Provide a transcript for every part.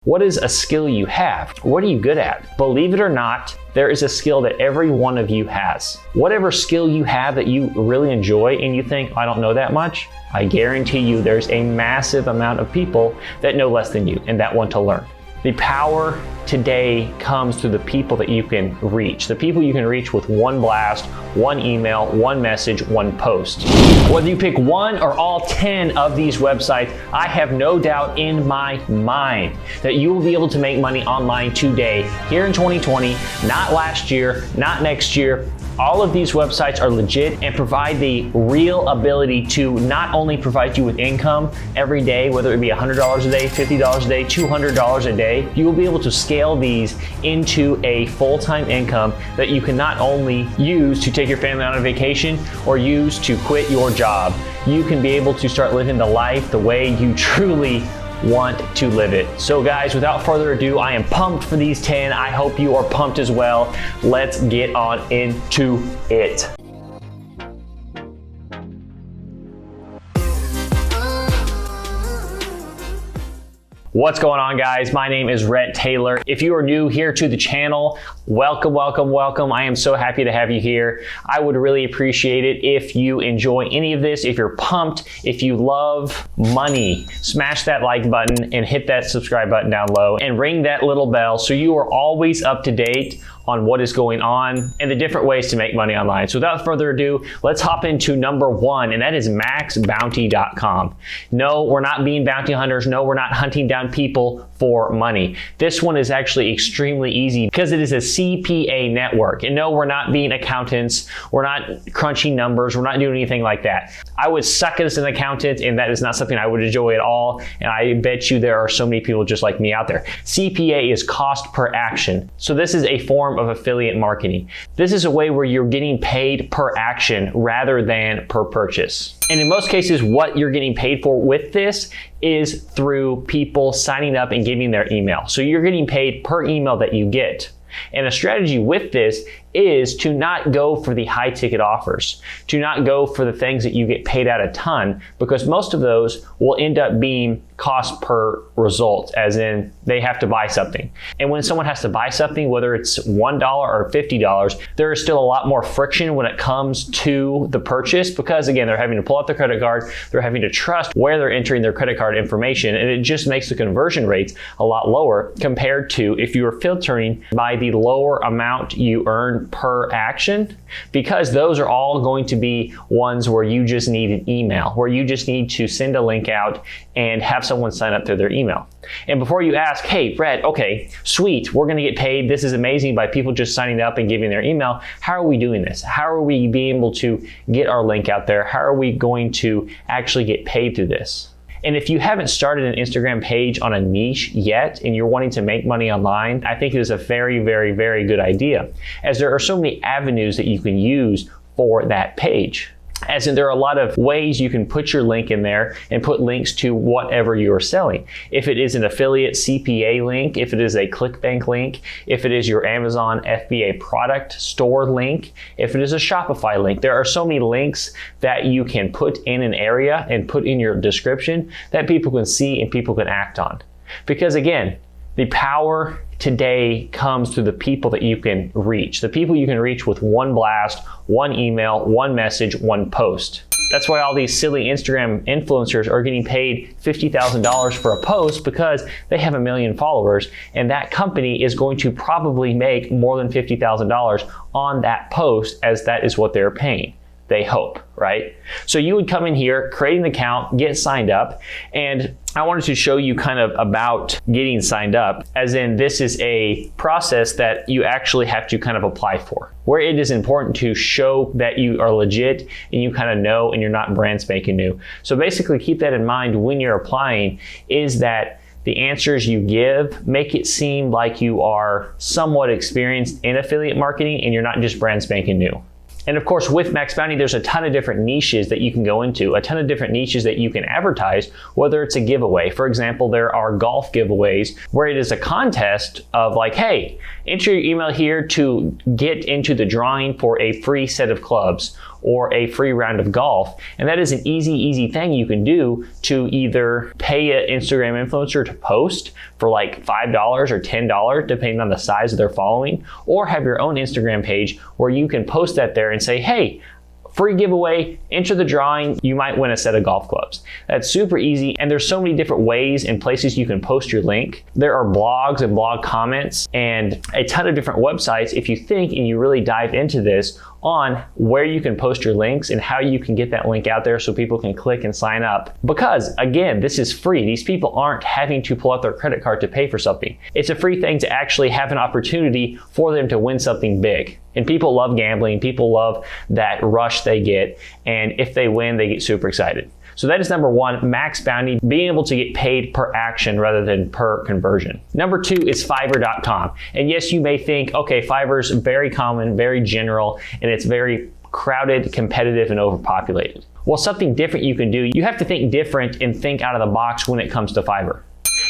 What is a skill you have? What are you good at? Believe it or not, there is a skill that every one of you has. Whatever skill you have that you really enjoy and you think, I don't know that much, I guarantee you there's a massive amount of people that know less than you and that want to learn. The power today comes through the people that you can reach. The people you can reach with one blast, one email, one message, one post. Whether you pick one or all 10 of these websites, I have no doubt in my mind that you will be able to make money online today, here in 2020, not last year, not next year. All of these websites are legit and provide the real ability to not only provide you with income every day, whether it be $100 a day, $50 a day, $200 a day, you will be able to scale these into a full-time income that you can not only use to take your family on a vacation or use to quit your job. You can be able to start living the life the way you truly want to live it. So guys, without further ado, I am pumped for these 10. I hope you are pumped as well. Let's get on into it. What's going on, guys? My name is Rhett Taylor. If you are new here to the channel, welcome, welcome, welcome. I am so happy to have you here. I would really appreciate it if you enjoy any of this, if you're pumped, if you love money, smash that like button and hit that subscribe button down low and ring that little bell so you are always up to date on what is going on and the different ways to make money online. So without further ado, let's hop into number one, and that is maxbounty.com. No, we're not being bounty hunters. No, we're not hunting down people for money. This one is actually extremely easy because it is a CPA network. And no, we're not being accountants. We're not crunching numbers. We're not doing anything like that. I would suck as an accountant, and that is not something I would enjoy at all. And I bet you there are so many people just like me out there. CPA is cost per action. So this is a form of affiliate marketing. This is a way where you're getting paid per action rather than per purchase. And in most cases, what you're getting paid for with this is through people signing up and giving their email. So you're getting paid per email that you get. And a strategy with this is to not go for the high ticket offers, to not go for the things that you get paid out a ton, because most of those will end up being cost per result, as in they have to buy something. And when someone has to buy something, whether it's $1 or $50, there is still a lot more friction when it comes to the purchase, because again, they're having to pull out their credit card, they're having to trust where they're entering their credit card information, and it just makes the conversion rates a lot lower compared to if you were filtering by the lower amount you earn per action, because those are all going to be ones where you just need an email, where you just need to send a link out and have someone sign up through their email. And before you ask, hey, Brett, okay, sweet, we're gonna get paid, this is amazing by people just signing up and giving their email, how are we doing this? How are we being able to get our link out there? How are we going to actually get paid through this? And if you haven't started an Instagram page on a niche yet and you're wanting to make money online, I think it is a very, very, very good idea, as there are so many avenues that you can use for that page. As in, there are a lot of ways you can put your link in there and put links to whatever you're selling. If it is an affiliate CPA link, if it is a ClickBank link, if it is your Amazon FBA product store link, if it is a Shopify link, there are so many links that you can put in an area and put in your description that people can see and people can act on. Because again, the power today comes through the people that you can reach. The people you can reach with one blast, one email, one message, one post. That's why all these silly Instagram influencers are getting paid $50,000 for a post, because they have 1 million followers, and that company is going to probably make more than $50,000 on that post, as that is what they're paying. They hope, right? So you would come in here, create an account, get signed up, and I wanted to show you kind of about getting signed up, as in this is a process that you actually have to kind of apply for, where it is important to show that you are legit and you kind of know and you're not brand spanking new. So basically keep that in mind when you're applying, is that the answers you give make it seem like you are somewhat experienced in affiliate marketing and you're not just brand spanking new. And of course, with Max Bounty, there's a ton of different niches that you can go into, a ton of different niches that you can advertise, whether it's a giveaway. For example, there are golf giveaways where it is a contest of like, hey, enter your email here to get into the drawing for a free set of clubs. or a free round of golf. And that is an easy thing you can do to either pay an Instagram influencer to post for like $5 or $10, depending on the size of their following, or have your own Instagram page where you can post that there and say, hey, free giveaway, enter the drawing, you might win a set of golf clubs. That's super easy, and there's so many different ways and places you can post your link. There are blogs and blog comments and a ton of different websites if you think and you really dive into this on where you can post your links and how you can get that link out there so people can click and sign up. Because again, this is free. These people aren't having to pull out their credit card to pay for something. It's a free thing to actually have an opportunity for them to win something big. And people love gambling. People love that rush they get. And if they win, they get super excited. So that is number one, max bounty, being able to get paid per action rather than per conversion. Number two is Fiverr.com. And yes, you may think, okay, Fiverr's very common, very general, and it's very crowded, competitive, and overpopulated. Well, something different you can do, you have to think different and think out of the box when it comes to Fiverr.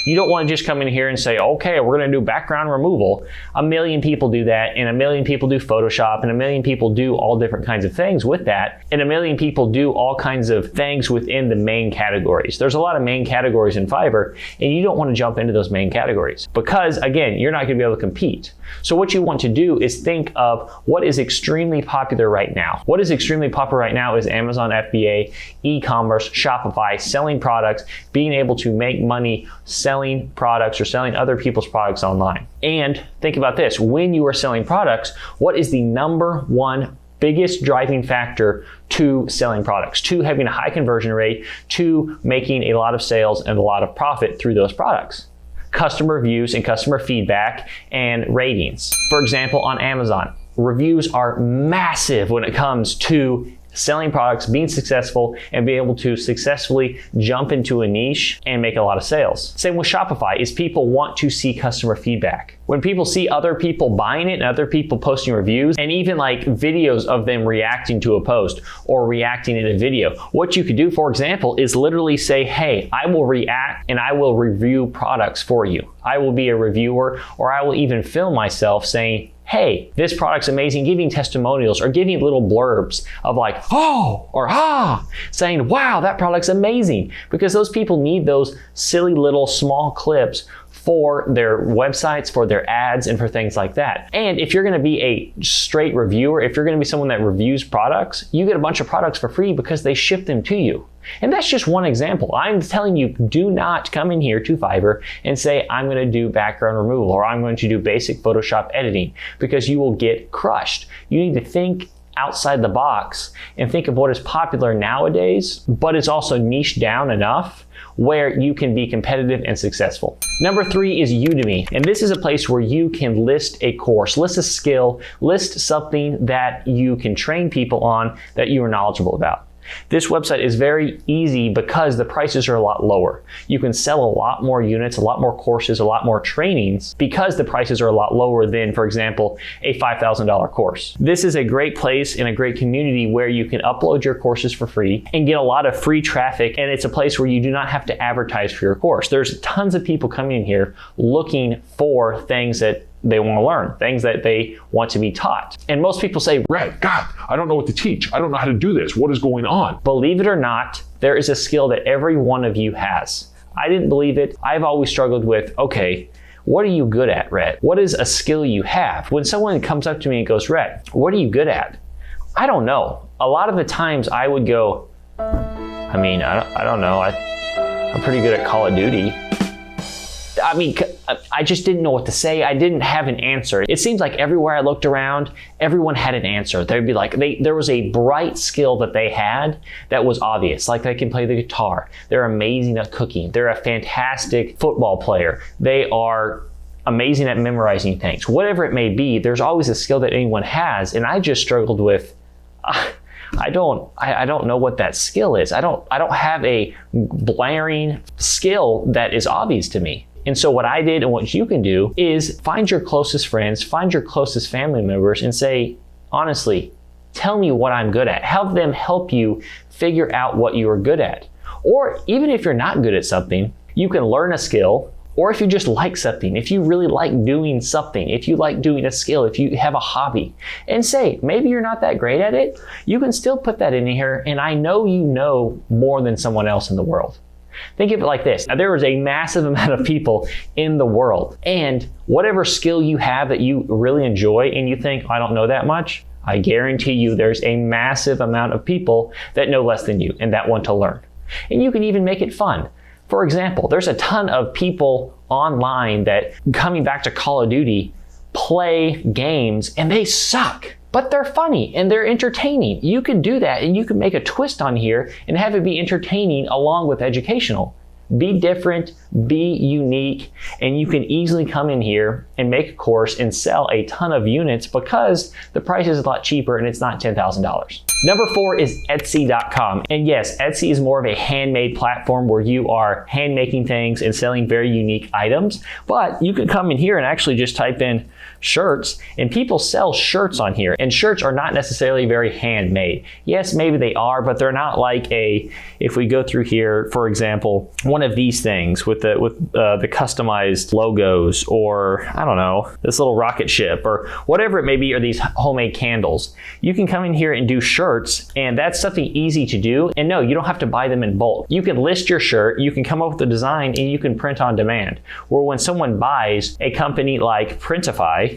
You don't want to just come in here and say, okay, we're going to do background removal. A million people do that, and a million people do Photoshop, and a million people do all different kinds of things with that, and a million people do all kinds of things within the main categories. There's a lot of main categories in Fiverr, and you don't want to jump into those main categories because, again, you're not going to be able to compete. So what you want to do is think of what is extremely popular right now. What is extremely popular right now is Amazon FBA, e-commerce, Shopify, selling products, being able to make money selling products or selling other people's products online. And think about this, when you are selling products, what is the number one biggest driving factor to selling products, to having a high conversion rate, to making a lot of sales and a lot of profit through those products? Customer reviews and customer feedback and ratings. For example, on Amazon, reviews are massive when it comes to selling products, being successful, and being able to successfully jump into a niche and make a lot of sales. Same with Shopify, is people want to see customer feedback. When people see other people buying it and other people posting reviews and even like videos of them reacting to a post or reacting in a video, what you could do, for example, is literally say, hey, I will react and I will review products for you. I will be a reviewer, or I will even film myself saying, hey, this product's amazing, giving testimonials or giving little blurbs of like, oh, or ah, saying, wow, that product's amazing. Because those people need those silly little small clips for their websites, for their ads, and for things like that. And if you're gonna be a straight reviewer, if you're gonna be someone that reviews products, you get a bunch of products for free because they ship them to you. And that's just one example. I'm telling you, do not come in here to Fiverr and say, I'm going to do background removal or I'm going to do basic Photoshop editing, because you will get crushed. You need to think outside the box and think of what is popular nowadays, but it's also niche down enough where you can be competitive and successful. Number three is Udemy. And this is a place where you can list a course, list a skill, list something that you can train people on that you are knowledgeable about. This website is very easy because the prices are a lot lower. You can sell a lot more units, a lot more courses, a lot more trainings because the prices are a lot lower than, for example, a $5,000 course. This is a great place and a great community where you can upload your courses for free and get a lot of free traffic, and it's a place where you do not have to advertise for your course. There's tons of people coming in here looking for things that they want to learn, things that they want to be taught. And most people say, Red, God, I don't know what to teach. I don't know how to do this. What is going on? Believe it or not, there is a skill that every one of you has. I didn't believe it. I've always struggled with, okay, what are you good at, Red? What is a skill you have? When someone comes up to me and goes, Red, what are you good at? I don't know. A lot of the times I would go, I don't know. I'm pretty good at Call of Duty. I just didn't know what to say. I didn't have an answer. It seems like everywhere I looked around, everyone had an answer. They'd be like, there was a bright skill that they had that was obvious. Like they can play the guitar. They're amazing at cooking. They're a fantastic football player. They are amazing at memorizing things. Whatever it may be, there's always a skill that anyone has. And I just struggled with, I don't know what that skill is. I don't have a blaring skill that is obvious to me. And so what I did and what you can do is find your closest friends, find your closest family members and say, honestly, tell me what I'm good at. Help them help you figure out what you are good at. Or even if you're not good at something, you can learn a skill Or if you just like something, if you really like doing something, if you like doing a skill, if you have a hobby, and say, maybe you're not that great at it, you can still put that in here, and I know you know more than someone else in the world. Think of it like this. Now, there is a massive amount of people in the world, and whatever skill you have that you really enjoy and you think, I don't know that much, I guarantee you there's a massive amount of people that know less than you and that want to learn. And you can even make it fun. For example, there's a ton of people online that, coming back to Call of Duty, play games and they suck, but they're funny and they're entertaining. You can do that, and you can make a twist on here and have it be entertaining along with educational. Be different, be unique, and you can easily come in here and make a course and sell a ton of units because the price is a lot cheaper and it's not $10,000. Number 4 is Etsy.com. And yes, Etsy is more of a handmade platform where you are hand making things and selling very unique items, but you can come in here and actually just type in shirts, and people sell shirts on here, and shirts are not necessarily very handmade. Yes, maybe they are, but they're not like if we go through here, for example, one of these things with the customized logos, or I don't know, this little rocket ship or whatever it may be, or these homemade candles. You can come in here and do shirts, and that's something easy to do. And no, you don't have to buy them in bulk. You can list your shirt, you can come up with a design, and you can print on demand. Where when someone buys a company like Printify,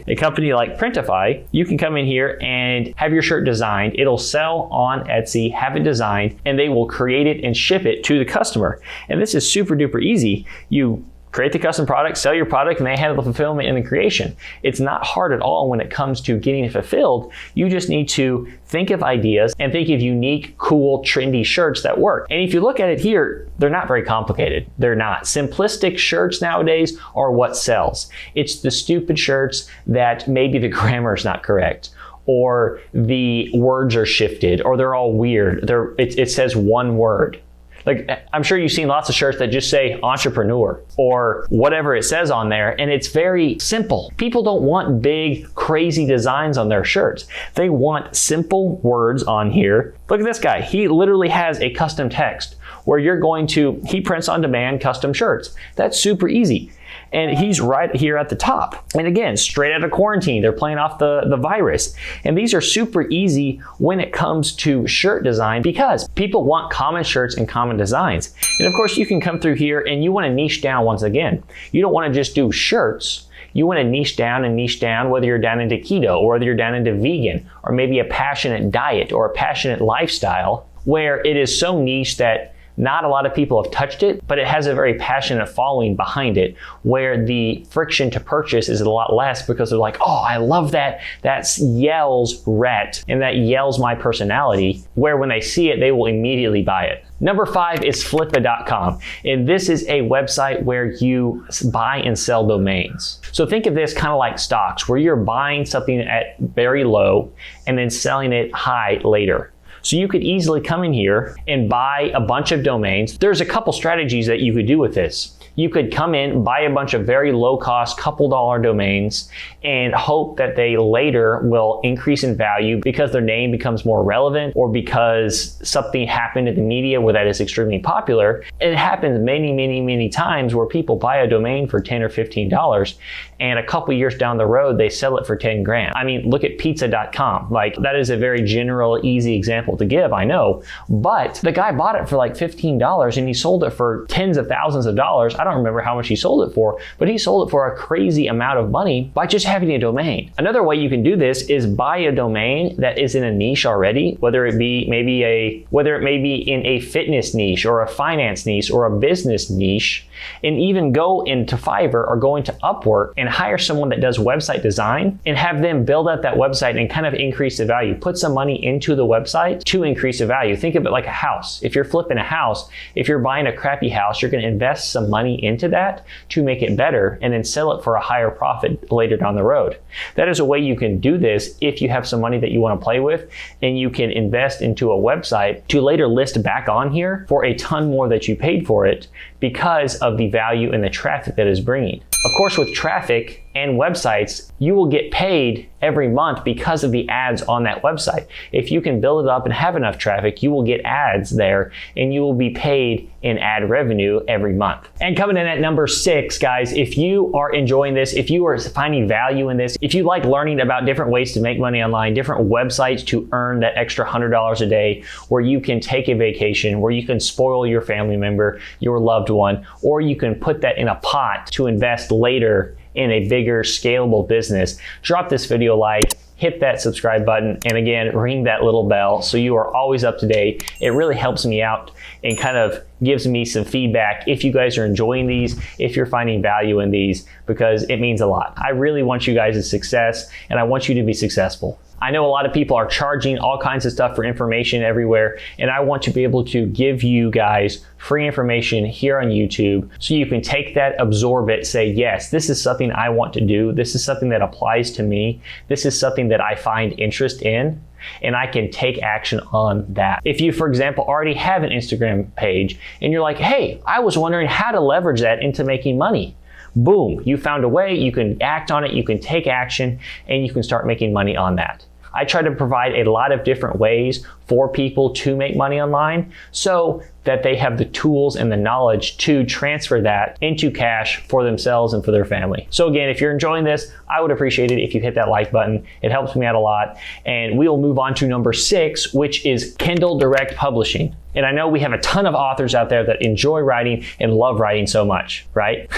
you can come in here and have your shirt designed. It'll sell on Etsy, have it designed, and they will create it and ship it to the customer. And this is super duper easy. You create the custom product, sell your product, and they handle the fulfillment and the creation. It's not hard at all when it comes to getting it fulfilled. You just need to think of ideas and think of unique, cool, trendy shirts that work. And if you look at it here, they're not very complicated. They're not. Simplistic shirts nowadays are what sells. It's the stupid shirts that maybe the grammar is not correct, or the words are shifted, or they're all weird. It says one word. Like, I'm sure you've seen lots of shirts that just say entrepreneur or whatever it says on there, and it's very simple. People don't want big, crazy designs on their shirts. They want simple words on here. Look at this guy. He literally has a custom text where he prints on demand custom shirts. That's super easy. And he's right here at the top. And again, straight out of quarantine, they're playing off the virus. And these are super easy when it comes to shirt design because people want common shirts and common designs. And of course, you can come through here and you want to niche down once again. You don't want to just do shirts. You want to niche down, whether you're down into keto or whether you're down into vegan, or maybe a passionate diet or a passionate lifestyle where it is so niche that not a lot of people have touched it, but it has a very passionate following behind it, where the friction to purchase is a lot less because they're like, oh, I love that. That yells Rhett, and that yells my personality, where when they see it, they will immediately buy it. Number 5 is Flippa.com, and this is a website where you buy and sell domains. So think of this kind of like stocks, where you're buying something at very low and then selling it high later. So you could easily come in here and buy a bunch of domains. There's a couple strategies that you could do with this. You could come in, buy a bunch of very low cost, couple dollar domains, and hope that they later will increase in value because their name becomes more relevant, or because something happened in the media where that is extremely popular. It happens many times where people buy a domain for $10 or $15, and a couple years down the road, they sell it for 10 grand. I mean, look at pizza.com. Like, that is a very general, easy example to give, I know, but the guy bought it for like $15 and he sold it for tens of thousands of dollars. I don't remember how much he sold it for, but he sold it for a crazy amount of money by just having a domain. Another way you can do this is buy a domain that is in a niche already, whether it may be in a fitness niche or a finance niche or a business niche, and even go into Fiverr or go into Upwork and hire someone that does website design and have them build out that website and kind of increase the value. Put some money into the website to increase the value. Think of it like a house. If you're flipping a house, if you're buying a crappy house, you're going to invest some money into that to make it better and then sell it for a higher profit later down the road. That is a way you can do this if you have some money that you want to play with, and you can invest into a website to later list back on here for a ton more that you paid for it, because of the value and the traffic that is bringing. Of course, with traffic and websites, you will get paid every month because of the ads on that website. If you can build it up and have enough traffic, you will get ads there and you will be paid in ad revenue every month. And coming in at number 6, guys, if you are enjoying this, if you are finding value in this, if you like learning about different ways to make money online, different websites to earn that extra $100 a day, where you can take a vacation, where you can spoil your family member, your loved one, or you can put that in a pot to invest later in a bigger scalable business, drop this video a like, hit that subscribe button, and again, ring that little bell so you are always up to date. It really helps me out and kind of gives me some feedback if you guys are enjoying these, if you're finding value in these, because it means a lot. I really want you guys' success and I want you to be successful. I know a lot of people are charging all kinds of stuff for information everywhere, and I want to be able to give you guys free information here on YouTube so you can take that, absorb it, say, yes, this is something I want to do. This is something that applies to me. This is something that I find interest in, and I can take action on that. If you, for example, already have an Instagram page and you're like, hey, I was wondering how to leverage that into making money. Boom, you found a way, you can act on it, you can take action, and you can start making money on that. I try to provide a lot of different ways for people to make money online so that they have the tools and the knowledge to transfer that into cash for themselves and for their family. So again, if you're enjoying this, I would appreciate it if you hit that like button. It helps me out a lot. And we'll move on to number 6, which is Kindle Direct Publishing. And I know we have a ton of authors out there that enjoy writing and love writing so much, right?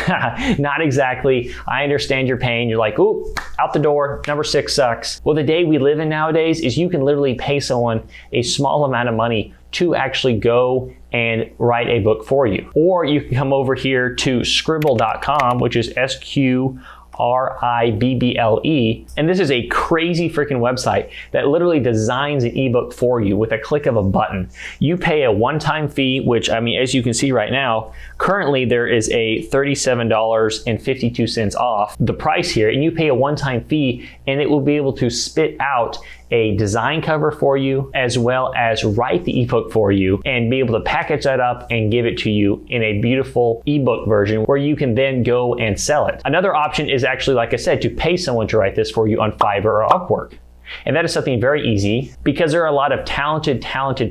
Not exactly. I understand your pain. You're like, ooh, out the door, number 6 sucks. Well, the day we live in nowadays is you can literally pay someone a small amount of money to actually go and write a book for you. Or you can come over here to Scribble.com, which is SQRIBBLE. And this is a crazy freaking website that literally designs an ebook for you with a click of a button. You pay a one-time fee, which, I mean, as you can see right now, currently there is a $37.52 off the price here, and you pay a one-time fee and it will be able to spit out a design cover for you, as well as write the ebook for you and be able to package that up and give it to you in a beautiful ebook version where you can then go and sell it. Another option is actually, like I said, to pay someone to write this for you on Fiverr or Upwork. And that is something very easy because there are a lot of talented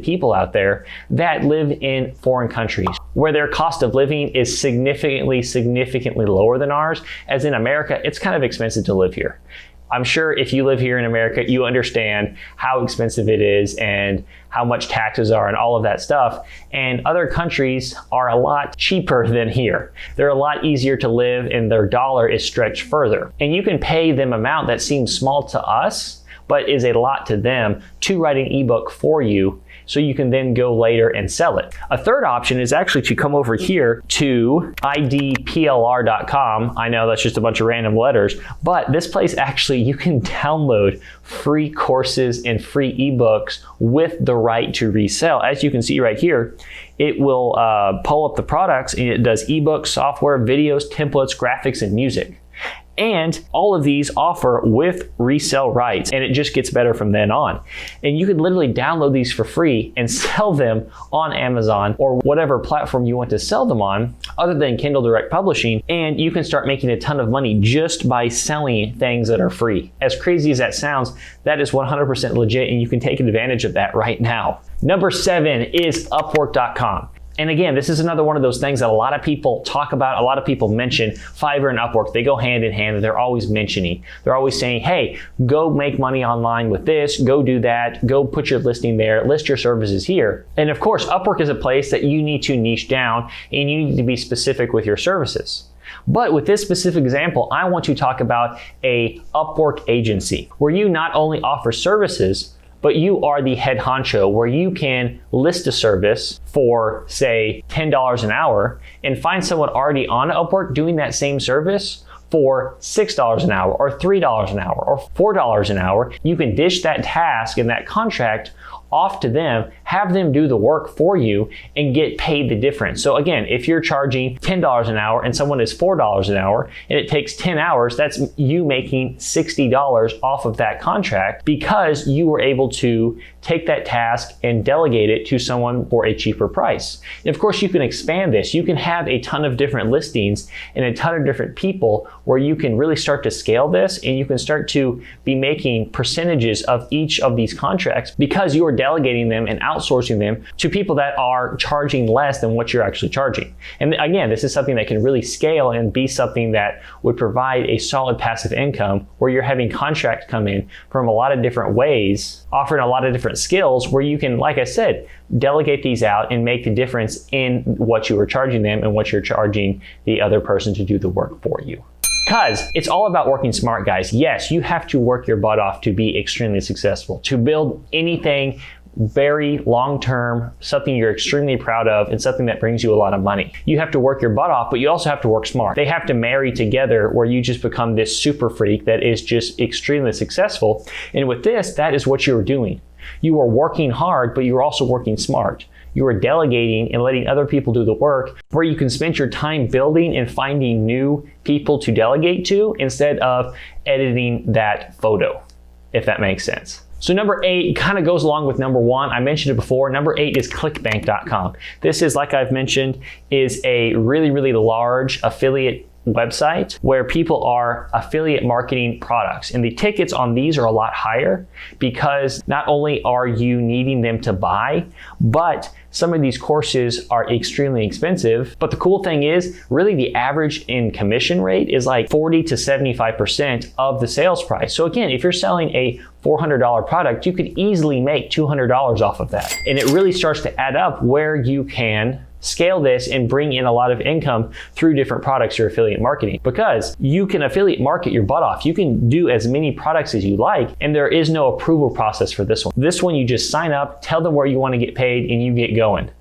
people out there that live in foreign countries where their cost of living is significantly lower than ours. As in America, it's kind of expensive to live here. I'm sure if you live here in America, you understand how expensive it is and how much taxes are and all of that stuff. And other countries are a lot cheaper than here. They're a lot easier to live and their dollar is stretched further. And you can pay them an amount that seems small to us, but is a lot to them to write an ebook for you so you can then go later and sell it. A third option is actually to come over here to idplr.com. I know that's just a bunch of random letters, but this place actually, you can download free courses and free ebooks with the right to resell. As you can see right here, it will pull up the products and it does ebooks, software, videos, templates, graphics, and music. And all of these offer with resell rights, and it just gets better from then on. And you can literally download these for free and sell them on Amazon or whatever platform you want to sell them on other than Kindle Direct Publishing, and you can start making a ton of money just by selling things that are free. As crazy as that sounds, that is 100% legit, and you can take advantage of that right now. Number 7 is Upwork.com. And again, this is another one of those things that a lot of people talk about, a lot of people mention. Fiverr and Upwork, they go hand in hand, and they're always mentioning. They're always saying, hey, go make money online with this, go do that, go put your listing there, list your services here. And of course, Upwork is a place that you need to niche down and you need to be specific with your services. But with this specific example, I want to talk about a Upwork agency where you not only offer services, but you are the head honcho where you can list a service for, say, $10 an hour and find someone already on Upwork doing that same service for $6 an hour or $3 an hour or $4 an hour. You can dish that task and that contract off to them, have them do the work for you, and get paid the difference. So again, if you're charging $10 an hour and someone is $4 an hour, and it takes 10 hours, that's you making $60 off of that contract because you were able to take that task and delegate it to someone for a cheaper price. And of course, you can expand this. You can have a ton of different listings and a ton of different people where you can really start to scale this, and you can start to be making percentages of each of these contracts because you are delegating them and outsourcing them to people that are charging less than what you're actually charging. And again, this is something that can really scale and be something that would provide a solid passive income where you're having contracts come in from a lot of different ways, offering a lot of different skills where you can, like I said, delegate these out and make the difference in what you are charging them and what you're charging the other person to do the work for you. Because it's all about working smart, guys. Yes, you have to work your butt off to be extremely successful, to build anything very long-term, something you're extremely proud of, and something that brings you a lot of money. You have to work your butt off, but you also have to work smart. They have to marry together where you just become this super freak that is just extremely successful. And with this, that is what you're doing. You are working hard, but you're also working smart. You are delegating and letting other people do the work where you can spend your time building and finding new people to delegate to instead of editing that photo, if that makes sense. So number 8 kind of goes along with number 1. I mentioned it before. Number 8 is clickbank.com. This is, like I've mentioned, is a really, really large affiliate website where people are affiliate marketing products, and the tickets on these are a lot higher because not only are you needing them to buy, but some of these courses are extremely expensive. But the cool thing is, really the average in commission rate is like 40 to 75% of the sales price. So again, if you're selling a $400 product, you could easily make $200 off of that. And it really starts to add up where you can scale this and bring in a lot of income through different products or affiliate marketing, because you can affiliate market your butt off. You can do as many products as you like, and there is no approval process for this one. This one, you just sign up, tell them where you want to get paid, and you get going.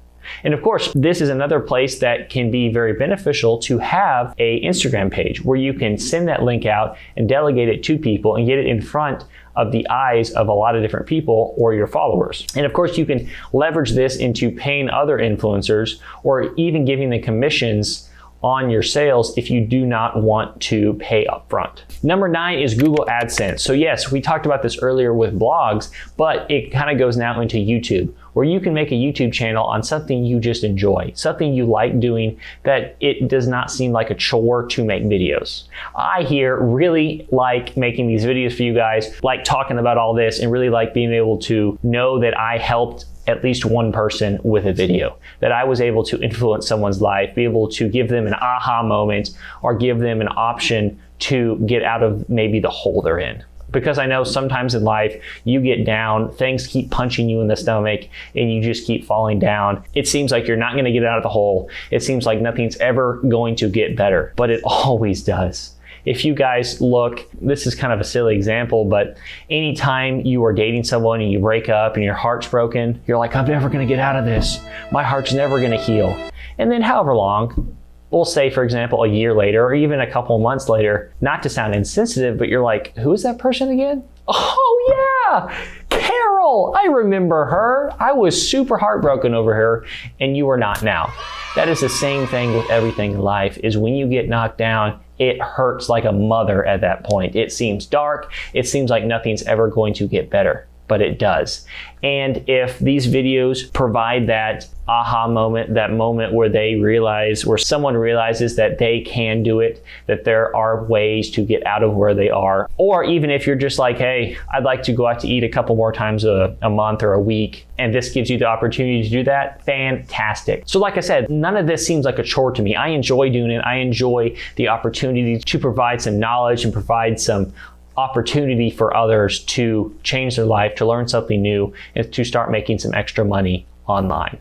And of course, this is another place that can be very beneficial to have a Instagram page where you can send that link out and delegate it to people and get it in front of the eyes of a lot of different people or your followers. And of course, you can leverage this into paying other influencers or even giving them commissions on your sales if you do not want to pay upfront. Number 9 is Google AdSense. So yes, we talked about this earlier with blogs, but it kind of goes now into YouTube, where you can make a YouTube channel on something you just enjoy, something you like doing, that it does not seem like a chore to make videos. I here really like making these videos for you guys, like talking about all this, and really like being able to know that I helped at least one person with a video, that I was able to influence someone's life, be able to give them an aha moment or give them an option to get out of maybe the hole they're in. Because I know sometimes in life you get down, things keep punching you in the stomach, and you just keep falling down. It seems like you're not going to get out of the hole. It seems like nothing's ever going to get better, but it always does. If you guys look, this is kind of a silly example, but anytime you are dating someone and you break up and your heart's broken, you're like, I'm never going to get out of this. My heart's never going to heal. And then however long, we'll say, for example, a year later or even a couple of months later, not to sound insensitive, but you're like, who is that person again? Oh yeah, Carol, I remember her. I was super heartbroken over her, and you are not now. That is the same thing with everything in life, is when you get knocked down, it hurts like a mother at that point. It seems dark. It seems like nothing's ever going to get better, but it does. And if these videos provide that aha moment, that moment where they realize, where someone realizes that they can do it, that there are ways to get out of where they are, or even if you're just like, hey, I'd like to go out to eat a couple more times a month or a week, and this gives you the opportunity to do that, fantastic. So like I said, none of this seems like a chore to me. I enjoy doing it. I enjoy the opportunity to provide some knowledge and provide some opportunity for others to change their life, to learn something new, and to start making some extra money online.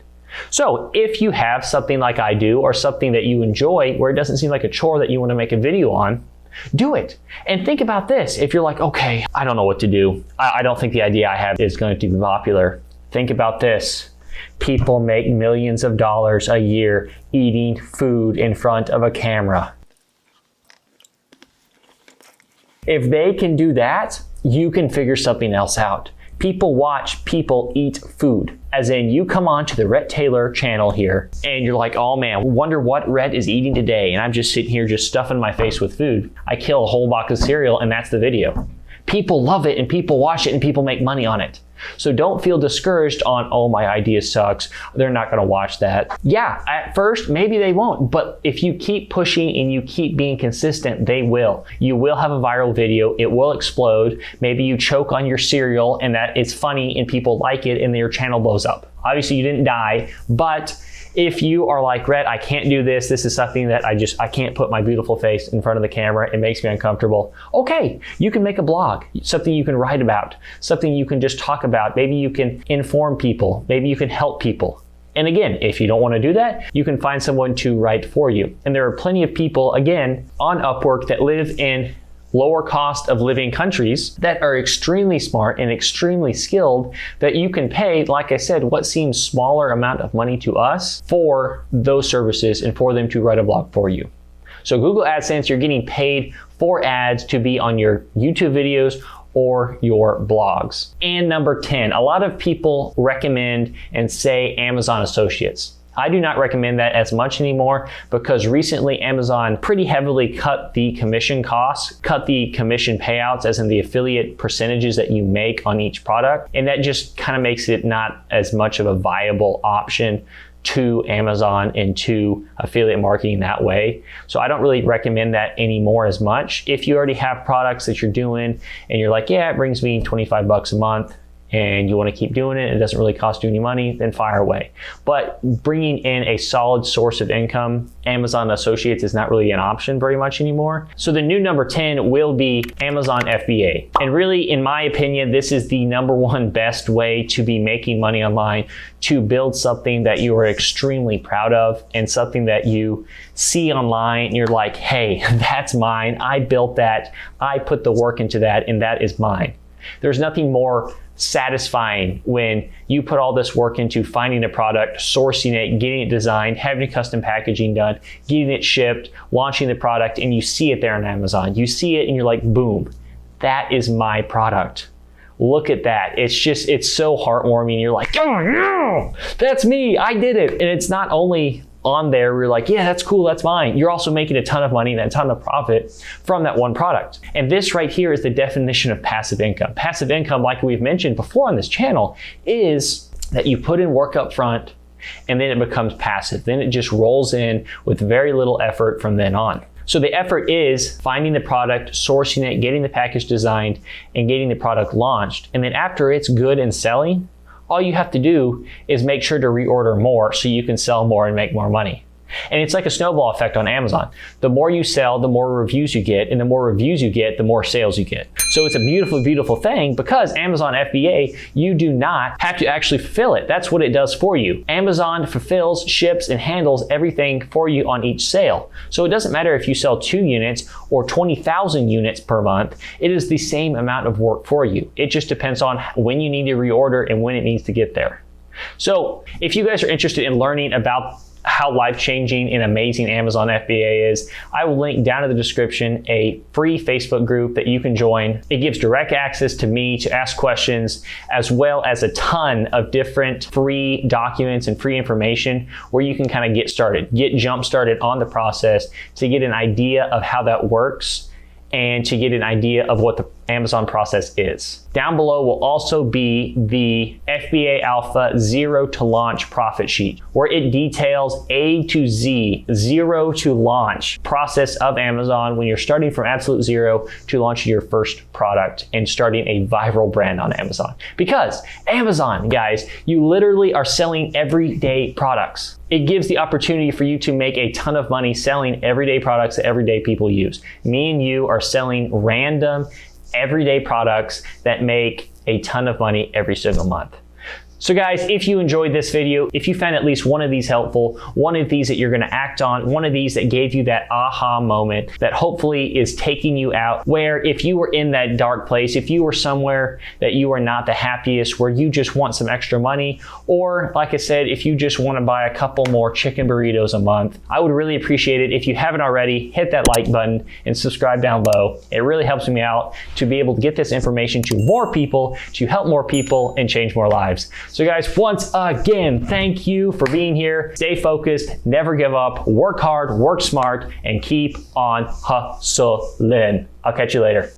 So if you have something like I do, or something that you enjoy where it doesn't seem like a chore that you want to make a video on, do it. And think about this. If you're like, okay, I don't know what to do. I don't think the idea I have is going to be popular. Think about this. People make millions of dollars a year eating food in front of a camera. If they can do that, you can figure something else out. People watch people eat food. As in, you come on to the Rhett Taylor channel here and you're like, oh man, wonder what Rhett is eating today. And I'm just sitting here just stuffing my face with food. I kill a whole box of cereal and that's the video. People love it and people watch it and people make money on it. So don't feel discouraged on, oh, my idea sucks. They're not gonna watch that. Yeah, at first, maybe they won't, but if you keep pushing and you keep being consistent, they will. You will have a viral video, it will explode. Maybe you choke on your cereal and that it's funny and people like it and your channel blows up. Obviously you didn't die, but if you are like, Rhett, I can't do this. This is something that I can't put my beautiful face in front of the camera. It makes me uncomfortable. Okay, you can make a blog, something you can write about, something you can just talk about. Maybe you can inform people. Maybe you can help people. And again, if you don't want to do that, you can find someone to write for you. And there are plenty of people, again, on Upwork that live in lower cost of living countries that are extremely smart and extremely skilled that you can pay, like I said, what seems smaller amount of money to us for those services and for them to write a blog for you. So Google AdSense, you're getting paid for ads to be on your YouTube videos or your blogs. And number 10, a lot of people recommend and say Amazon Associates. I do not recommend that as much anymore because recently Amazon pretty heavily cut the commission costs, cut the commission payouts, as in the affiliate percentages that you make on each product. And that just kind of makes it not as much of a viable option to Amazon and to affiliate marketing that way. So I don't really recommend that anymore as much. If you already have products that you're doing and you're like, yeah, it brings me 25 bucks a month, and you want to keep doing it, it doesn't really cost you any money, then fire away. But bringing in a solid source of income, Amazon Associates is not really an option very much anymore. So the new number 10 will be Amazon FBA. And really, in my opinion, this is the number one best way to be making money online, to build something that you are extremely proud of and something that you see online and you're like, hey, that's mine. I built that. I put the work into that and that is mine. There's nothing more satisfying when you put all this work into finding a product, sourcing it, getting it designed, having custom packaging done, getting it shipped, launching the product, and you see it there on Amazon. You see it and you're like, boom, that is my product. Look at that. It's so heartwarming. You're like, oh no, that's me. I did it. And it's not only on there, we're like, yeah, that's cool, that's mine. You're also making a ton of money and a ton of profit from that one product. And this right here is the definition of passive income. Passive income, like we've mentioned before on this channel, is that you put in work up front and then it becomes passive. Then it just rolls in with very little effort from then on. So the effort is finding the product, sourcing it, getting the package designed, and getting the product launched. And then after it's good and selling, all you have to do is make sure to reorder more so you can sell more and make more money. And it's like a snowball effect on Amazon. The more you sell, the more reviews you get, and the more reviews you get, the more sales you get. So it's a beautiful, beautiful thing because Amazon FBA, you do not have to actually fulfill it. That's what it does for you. Amazon fulfills, ships, and handles everything for you on each sale. So it doesn't matter if you sell 2 units or 20,000 units per month, it is the same amount of work for you. It just depends on when you need to reorder and when it needs to get there. So if you guys are interested in learning about how life-changing and amazing Amazon FBA is, I will link down in the description a free Facebook group that you can join. It gives direct access to me to ask questions, as well as a ton of different free documents and free information where you can kind of get started, get jump-started on the process to get an idea of how that works and to get an idea of what the Amazon process is. Down below will also be the FBA Alpha Zero to Launch profit sheet, where it details A to Z, zero to launch process of Amazon when you're starting from absolute zero to launching your first product and starting a viral brand on Amazon. Because Amazon, guys, you literally are selling everyday products. It gives the opportunity for you to make a ton of money selling everyday products that everyday people use. Me and you are selling random everyday products that make a ton of money every single month. So guys, if you enjoyed this video, if you found at least one of these helpful, one of these that you're gonna act on, one of these that gave you that aha moment that hopefully is taking you out, where if you were in that dark place, if you were somewhere that you are not the happiest, where you just want some extra money, or like I said, if you just wanna buy a couple more chicken burritos a month, I would really appreciate it. If you haven't already, hit that like button and subscribe down below. It really helps me out to be able to get this information to more people, to help more people and change more lives. So guys, once again, thank you for being here. Stay focused, never give up, work hard, work smart, and keep on hustling. I'll catch you later.